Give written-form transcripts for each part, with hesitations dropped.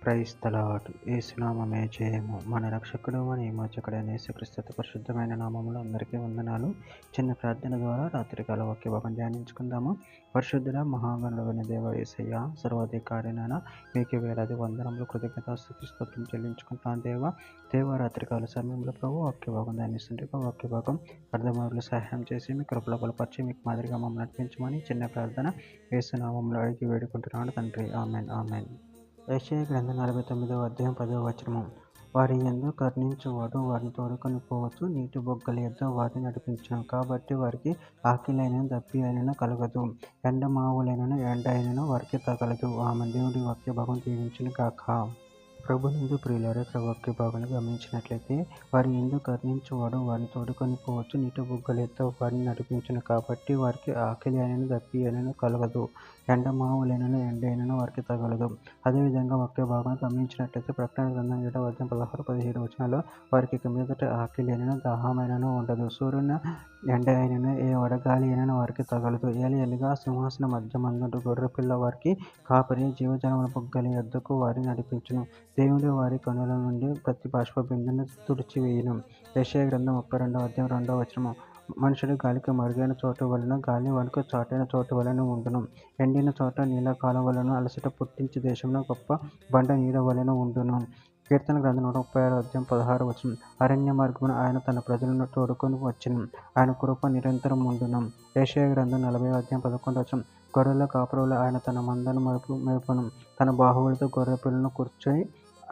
Praise the lord. యేసునామమే జయము. మన రక్షకుడు మన విమోచకుడైన యేసుక్రీస్తు పరిశుద్ధమైన నామములో అందరికీ వందనాలు. చిన్న ప్రార్థన ద్వారా రాత్రికాల వాక్య భాగం ధ్యానించుకుందాము. పరిశుద్ధుల మహాగణుడైన దేవ యేసయ్య, సర్వాధికారినైన మీకు వేలాది వందనములు, కృతజ్ఞతాస్తుతి స్తోత్రం చెల్లించుకుంటాను దేవ రాత్రికాల సమయంలో ప్రభు వాక్య భాగం ధ్యానిస్తుంటే వాక్య భాగం అర్థమవులు సహాయం చేసి మీ కృపలో బలపరిచి మీకు మాదిరిగా మమ్మల్ని నడిపించమని చిన్న ప్రార్థన యేసునామములో అడిగి వేడుకుంటున్నాను తండ్రి. Amen amen. యెషయా గ్రంథం 49వ అధ్యాయం 10వ వచనము. వారి యందు కరుణించువాడు వారిని తోడుకొని పోవచ్చు, నీటి బొగ్గల యొద్ద వారిని నడిపించును. కాబట్టి వారికి ఆకలైనను దప్పి అయినను కలగదు, ఎండమావులైనను ఎండ అయినను వారికి తగలదు. ఆమె దేవుడి వాక్య భాగం దీవించును గాక. ప్రభునందు ప్రియులారా, వాక్య భాగాన్ని గమనించినట్లయితే వారి యందు కరుణించువాడు వారిని తోడుకొని పోవచ్చు, నీటి బుగ్గల యొద్ద వారిని నడిపించును. కాబట్టి వారికి ఆకలి అయినను దప్పి అయినను కలగదు, ఎండమావులైనను ఎండ అయినను వారికి తగలదు. అదేవిధంగా వాక్య భాగాన్ని గమనించినట్లయితే ప్రకటన గ్రంథం 7వ అధ్యాయం 16-17 వచనాల్లో వారికి ఇక మీదట ఆకలి అయినను దాహమైనను ఉండదు, సూర్యుని ఎండ అయినను ఏ వడగాలి అయినను వారికి తగలదు. ఏలియనగా సింహాసన మధ్యమందుండు గొర్రెపిల్ల వారికి కాపరి, జీవజలముల బుగ్గల యొద్దకు వారిని నడిపించును. దేవుడు వారి కనుల నుండి ప్రతి బాష్ప బిందును తుడిచివేయును. యెషయా గ్రంథం 32వ అధ్యాయం 2వ వచనము. మనుషుడు గాలికి మరుగైన చోటు వలన, గాలి వణుకు చాటైన చోటు వలన ఉండును. ఎండిన చోట నీళ్ళ కాలువలను, అలసట పుట్టించు దేశంలో గొప్ప బండ నీడ వలన ఉండును. కీర్తన గ్రంథం 136వ అధ్యాయం 16వ వచనం. అరణ్య మార్గమున ఆయన తన ప్రజలను తోడుకొని వచ్చును, ఆయన కృప నిరంతరం ఉండును. యెషయా గ్రంథం 40వ అధ్యాయం 11వ వచనం. గొర్రెల కాపురులు ఆయన తన మందను మేపును, తన బాహువులతో గొర్రె పిల్లను కూర్చొని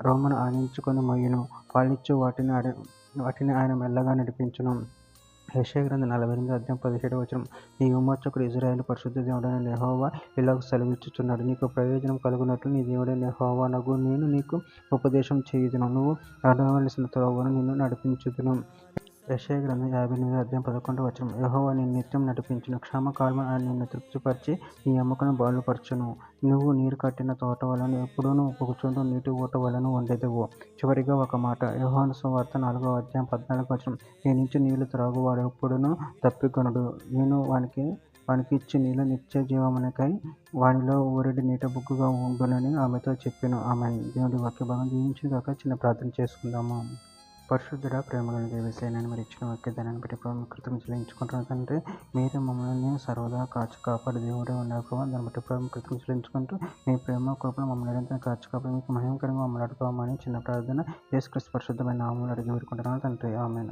రోమను ఆనించుకొని మొయ్యును, పాలిచ్చు వాటిని ఆయన మెల్లగా నడిపించును. యెషయా గ్రంథం 48వ అధ్యాయం 17వ వచనం. నీ విమోచకుడు ఇశ్రాయేలు పరిశుద్ధ దేవుడైన యెహోవా ఇలాగ సెలవిచ్చుచున్నాడు, నీకు ప్రయోజనం కలుగునట్లు నీ దేవుడైన యెహోవా నగు నేను నీకు ఉపదేశం చేయుదును, నువ్వు నడవవలసిన త్రోవను నిన్ను నడిపించుదును. యెషయా గ్రంథం 58వ అధ్యాయం 11వ వచనం. యెహోవా నిన్ను నిత్యం నడిపించును, క్షామకాలమున ఆయన నిన్ను తృప్తిపరిచి నీ ఎముకను బలపరచును. నువ్వు నీరు కట్టిన తోట వలన ఎప్పుడూ పొగుచుండు నీటి ఊట వలన ఉండెదవు. చివరిగా ఒక మాట, యోహాను సువార్త 4వ అధ్యాయం 14వ వచనం. నీ నుంచి నీళ్లు త్రాగువాడు ఎప్పుడునూ తప్పికొనడు, నేను వానికి ఇచ్చి నీళ్ళు నిత్య జీవమునకై వానిలో ఊరెడి నీట బుగ్గుగా ఉండునని ఆమెతో చెప్పెను. ఆమెన్. దేవుడి వాక్య భాగం దీవించును గాక. చిన్న ప్రార్థన చేసుకుందాము. పరిశుద్ధుడ, ప్రేమలను దేవసేనని మీరు ఇచ్చిన వాక్యదానాన్ని బట్టి ప్రభు కృతజ్ఞతలు చెల్లించుకుంటున్నాను తండ్రి. మీరే మమ్మల్ని సర్వదా కాచి కాపాడు దేవుడే ఉన్నారు ప్రభావ. దాన్ని బట్టి ప్రభు కృతజ్ఞతలు చెల్లించుకుంటూ మీ ప్రేమ కృపను మమ్మల్ని నిరంతరం కాచి కాపాడు మీకు మహిమకరంగా మమ్మల్ని అడుకోమని చిన్న ప్రార్థన యేసుక్రీస్తు పరిశుద్ధమైన నామములో అడిగి వేడుకుంటున్నాను తండ్రి. ఆమెన్.